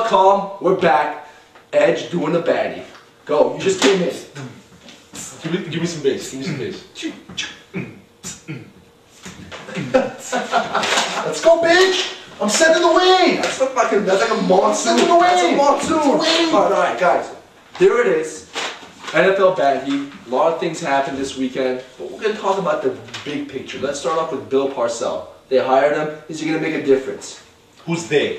Onthebuzzer.com. We're back. Edge doing the Banty. Go. You just came in. Give me some bass. Give me some bass. Let's go, bitch! I'm setting the wave! That's like a monsoon. Setting the wave! That's a monsoon. Alright, guys. Here it is. NFL Banty. A lot of things happened this weekend, but we're going to talk about the big picture. Let's start off with Bill Parcells. They hired him. Is he going to make a difference? Who's they?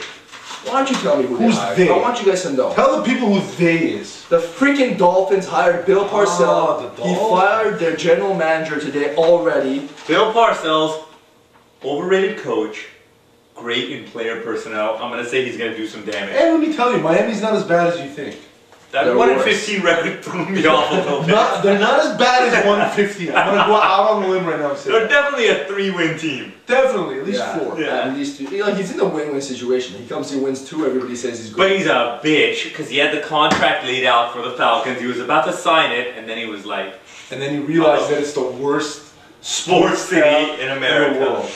Why don't you tell me who they hired? They? I want you guys to know. Tell the people who they is. The freaking Dolphins hired Bill Parcells. He fired their general manager today already. Bill Parcells, overrated coach, great in player personnel. I'm going to say he's going to do some damage. And let me tell you, Miami's not as bad as you think. That 1-15 record threw me off a little bit. They're not as bad as 1-15. I'm going to go out on a limb right now and say they're definitely a 3-win team. Definitely, at least 4. Yeah, at least 2. You know, he's in a win-win situation. He comes, he wins 2, everybody says he's good. But he's a bitch, because he had the contract laid out for the Falcons. He was about to sign it, and then he was like... And then he realized that it's the worst sports city in America. In the world.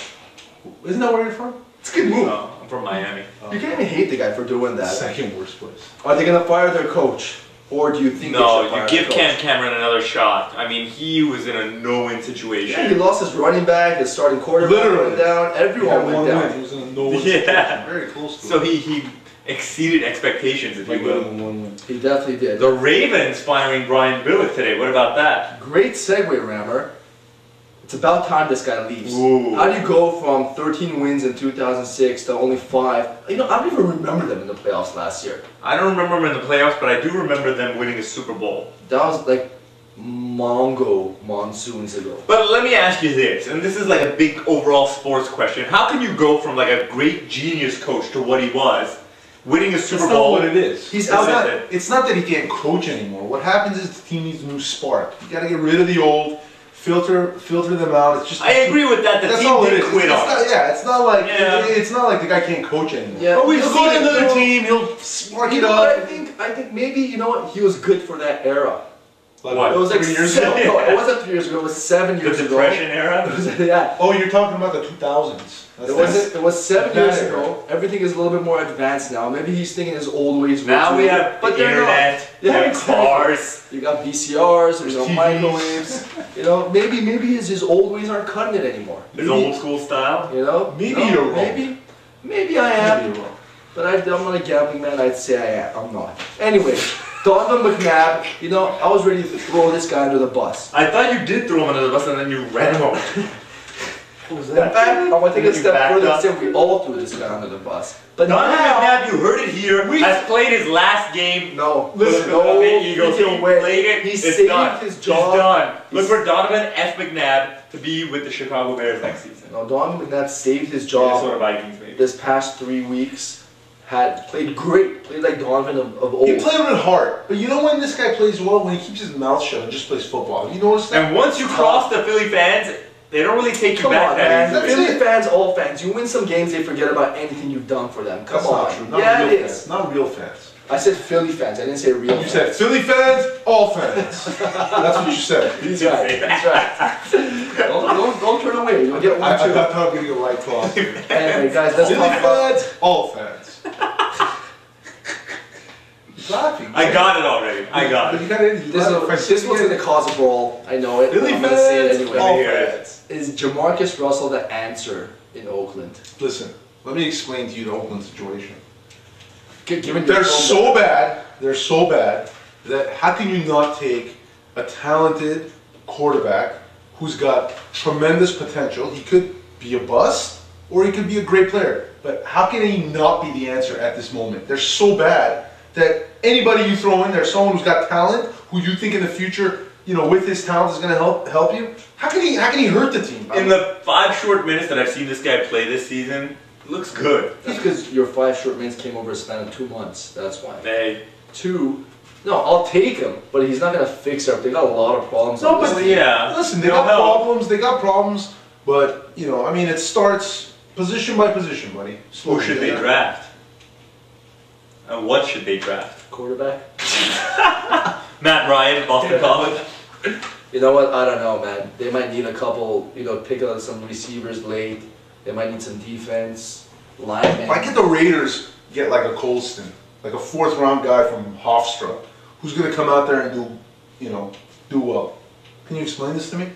Isn't that where you're from? It's a good move. No, I'm from Miami. You can't even hate the guy for doing that. Second worst place. Are they going to fire their coach? Or do you think they should No, fire you give their coach? Cam Cameron another shot. I mean, he was in a no-win situation. Yeah, he lost his running back, his starting quarterback went down, everyone went down. He was in a no-win Yeah. Very close to So it. he exceeded expectations, if you will. He definitely did. The Ravens firing Brian Billick today. What about that? Great segue, Rammer. It's about time this guy leaves. Ooh. How do you go from 13 wins in 2006 to only 5? You know, I don't even remember them in the playoffs last year. I don't remember them in the playoffs, but I do remember them winning a Super Bowl. That was like monsoons ago. But let me ask you this, and this is like a big overall sports question. How can you go from like a great genius coach to what he was, winning a Super Bowl? That's not what it is. It's It's not that he can't coach anymore. What happens is the team needs a new spark. You got to get rid of the old. Filter them out. It's just. I agree with that. The that's team all it did is. quit on. It's not like Yeah. it's not like the guy can't coach anymore. Yeah. But we've He'll seen go to another the team. He'll spark You it know up. what I think maybe, you know what, he was good for that era. What? It was like 3 years no, ago. it wasn't 3 years ago, it was 7 years The ago. Depression era? It was, yeah. Oh, you're talking about the 2000s. It was 7 That years era. ago. Everything is a little bit more advanced now. Maybe he's thinking his old ways were Now too- we have but the they're not. internet, we Yeah, have exactly. cars. You got VCRs, there's no TVs. microwaves. You know, maybe his old ways aren't cutting it anymore. His old school style. You know? Maybe you're wrong. Maybe I am. Maybe you're wrong. But I'm not a gambling man, I'd say I am. I'm not. Anyway, Donovan McNabb, you know, I was ready to throw this guy under the bus. I thought you did throw him under the bus and then you ran him over. What was that? In fact, I'm going to take a You step backed further and up. say we all threw this guy under the bus. But Donovan now, McNabb, you heard it here, has played his last game. no, Listen, no Eagles, he freaking way. played it, He it's saved done. his job. He's done. Look He's- for Donovan F. McNabb to be with the Chicago Bears next season. No, Donovan McNabb saved his Minnesota job Vikings, maybe. this past 3 weeks. Played great, played like Donovan of old. He played with heart, but you know when this guy plays well? When he keeps his mouth shut and just plays football. Have you noticed that? And once you cross the Philly fans, they don't really take you Come back on, that man. easily. Philly fans, all fans. You win some games, they forget about anything you've done for them. Come That's on. not true. Not Yeah, real it fans. is. Not real fans. I said Philly fans. I didn't say real You fans. said Philly fans, all fans. That's what you said. He's right. He's right. don't turn away. You'll get one I too. thought I was going to get a light cross. Anyway, guys, let's Philly talk about. fans, all fans. He's laughing. I got it already. I got But it. you gotta, This one's going to cause a brawl. I know it. Philly I'm going to say it fans, anyway. all hear it. fans. Is Jamarcus Russell the answer in Oakland? Listen, let me explain to you the Oakland situation. Given They're so bad that how can you not take a talented quarterback who's got tremendous potential? He could be a bust or he could be a great player. But how can he not be the answer at this moment? They're so bad that anybody you throw in there, someone who's got talent, who you think in the future, you know, with his talent is going to help you. How can he hurt the team? In the 5 short minutes that I've seen this guy play this season, looks good. That's because your 5 short minutes came over a span of 2 months. That's why. Hey. 2. No, I'll take him, but he's not going to fix everything. They got a lot of problems. No, on this but team. yeah. Listen, they They'll got help. problems. They got problems, but you know, I mean, it starts position by position, buddy. Who should they draft? And what should they draft? Quarterback? Matt Ryan, Boston College. You know what? I don't know, man. They might need a couple, you know, pick up some receivers late. They might need some defense, linemen. Why can't the Raiders get like a Colston? like a 4th round guy from Hofstra, who's going to come out there and do well. Can you explain this to me?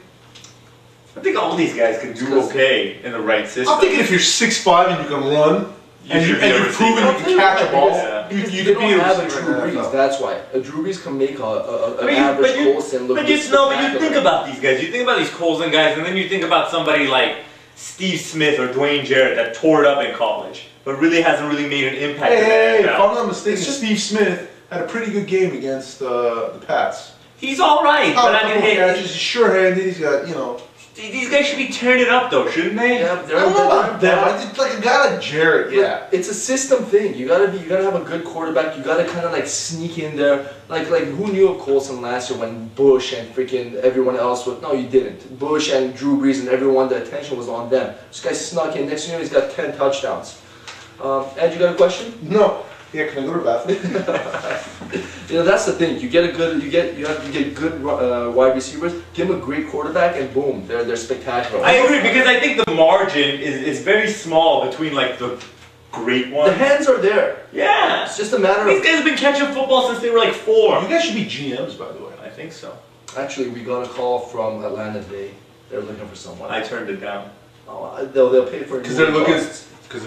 I think all these guys can do okay in the right system. I'm thinking if you're 6'5" and you can run, and you've proven you can catch a ball, you They can be don't have a receiver Drew in the Brees, NFL. that's why. A Drew Brees can make an average Colson look but you spectacular. think about these guys. You think about these Colson guys, and then you think about somebody like Steve Smith or Dwayne Jarrett that tore it up in college, but really hasn't really made an impact in the Hey, NFL. if I'm not mistaken, Steve Smith had a pretty good game against the Pats. He's all right, but I mean, hey, he's sure-handed. He's got, these guys should be tearing it up, though, shouldn't they? Yeah, I don't know about them. I think like a guy like Jarrett, yeah. It's a system thing. You gotta have a good quarterback. You gotta kind of like sneak in there. Like who knew of Colson last year when Bush and freaking everyone else was? No, you didn't. Bush and Drew Brees and everyone, the attention was on them. This guy snuck in. Next thing you know, he's got 10 touchdowns. Ed, you got a question? No. Yeah, can I go to the bathroom? That's the thing. You get good wide receivers. Give them a great quarterback, and boom, they're spectacular. I agree, because I think the margin is very small between like the great ones. The hands are there. Yeah. It's just a matter These of. guys have been catching football since they were like 4. You guys should be GMs, by the way. I think so. Actually, we got a call from Atlanta today. They're looking for someone. I turned it down. Oh, they'll pay for it. Because they're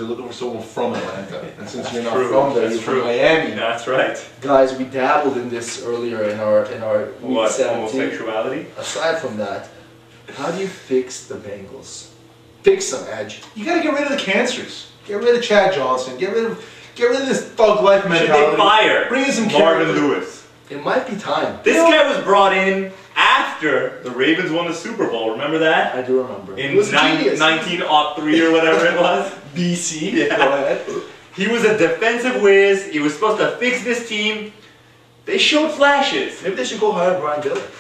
looking for someone from Atlanta. And since you're not from there, That's you're true. from Miami. That's right. Guys, we dabbled in this earlier in our week What, 17. homosexuality? Aside from that, how do you fix the Bengals? Fix them, Edge. You gotta get rid of the cancers. Get rid of Chad Johnson. Get rid of this thug life Should mentality. they fire Bring in some Marvin character. Lewis? It might be time. This guy was brought in after the Ravens won the Super Bowl. Remember that? I do remember. In It was genius. 1903 or whatever it was. BC. Yeah. Go ahead. He was a defensive whiz. He was supposed to fix this team. They showed flashes. Maybe they should go hire Brian Billick.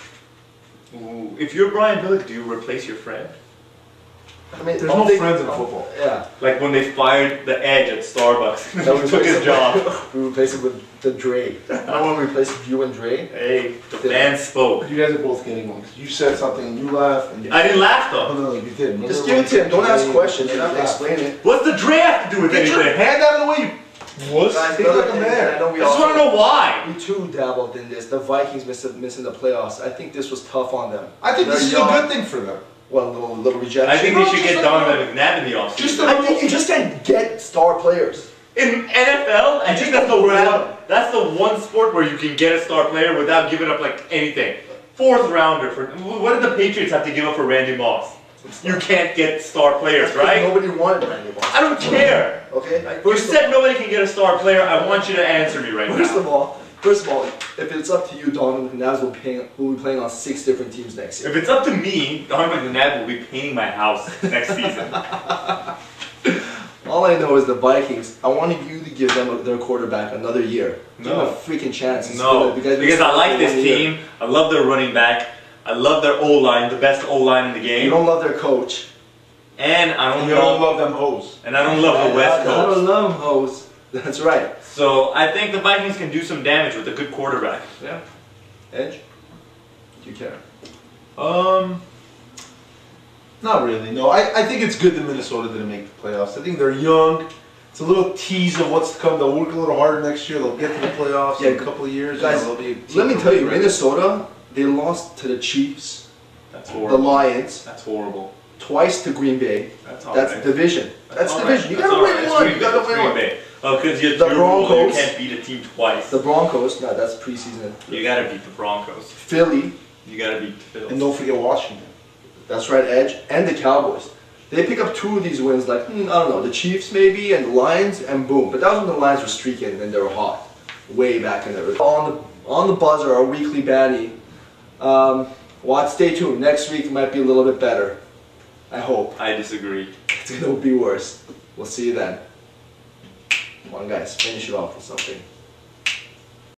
Ooh, if you're Brian Billick, do you replace your friend? I mean, There's no friends in football. Yeah. Like when they fired the Edge at Starbucks. That He took his job. We replaced it with the Dre. I want to replace you and Dre. Hey, the fan spoke. You guys are both getting one. 'Cause you said something and you laughed. And I didn't laugh Oh, though. no, you didn't. Just give it to him. Don't ask questions. You don't have to explain it. What's the Dre have to do with Get your anything? hand out of the way, you wuss. Guys, Think like a I man. know we I just want to know why. We too dabbled in this. The Vikings missing the playoffs. I think this was tough on them. I think They're this is young. a good thing for them. Well, a little rejection. I think they should just get like- Donovan McNabb in the offseason. Just I think you just can't get star players. In NFL, I think that's the one sport where you can get a star player without giving up like anything. 4th rounder for what did the Patriots have to give up for Randy Moss? You can't get star players, right? Nobody wanted Randy Moss. I don't care. Okay. You said nobody can get a star player. I want you to answer me right First now. of all, if it's up to you, Donovan McNabb will be playing on 6 different teams next year. If it's up to me, Donovan McNabb will be painting my house next season. All I know is the Vikings. I wanted you to give them their quarterback another year. Give them a freaking chance. It's No, good. because I like this team. I love their running back. I love their O-line, the best O-line in the You game. don't love their coach. And I don't You don't love love them hoes. and I don't love the West I don't Coast. love them, hoes. That's right. So I think the Vikings can do some damage with a good quarterback. Yeah. Edge? Do you care? Not really, no. I think it's good that Minnesota didn't make the playoffs. I think they're young. It's a little tease of what's to come. They'll work a little harder next year. They'll get to the playoffs in a couple of years. Guys, they'll be a team let me to tell you, really ready. Minnesota, they lost to the Chiefs, That's the horrible. Lions, That's horrible. twice to Green Bay. That's all That's right. division. That's all division. right. You That's gotta all right. win It's one. Green You Bay. gotta It's win Green one. Bay. Oh, because you're The your rule, you Broncos. can't beat a team twice. The Broncos, no, that's preseason. You gotta beat the Broncos. Philly, You gotta beat the Phils. And don't forget Washington. that's right, Edge, and the Cowboys. They pick up 2 of these wins, like, I don't know, the Chiefs maybe, and the Lions, and boom. But that was when the Lions were streaking and they were hot. Way back in there. On the buzzer, our weekly Banty. Stay tuned. Next week might be a little bit better. I hope. I disagree. It's gonna be worse. We'll see you then. Come on, guys, finish it off with something.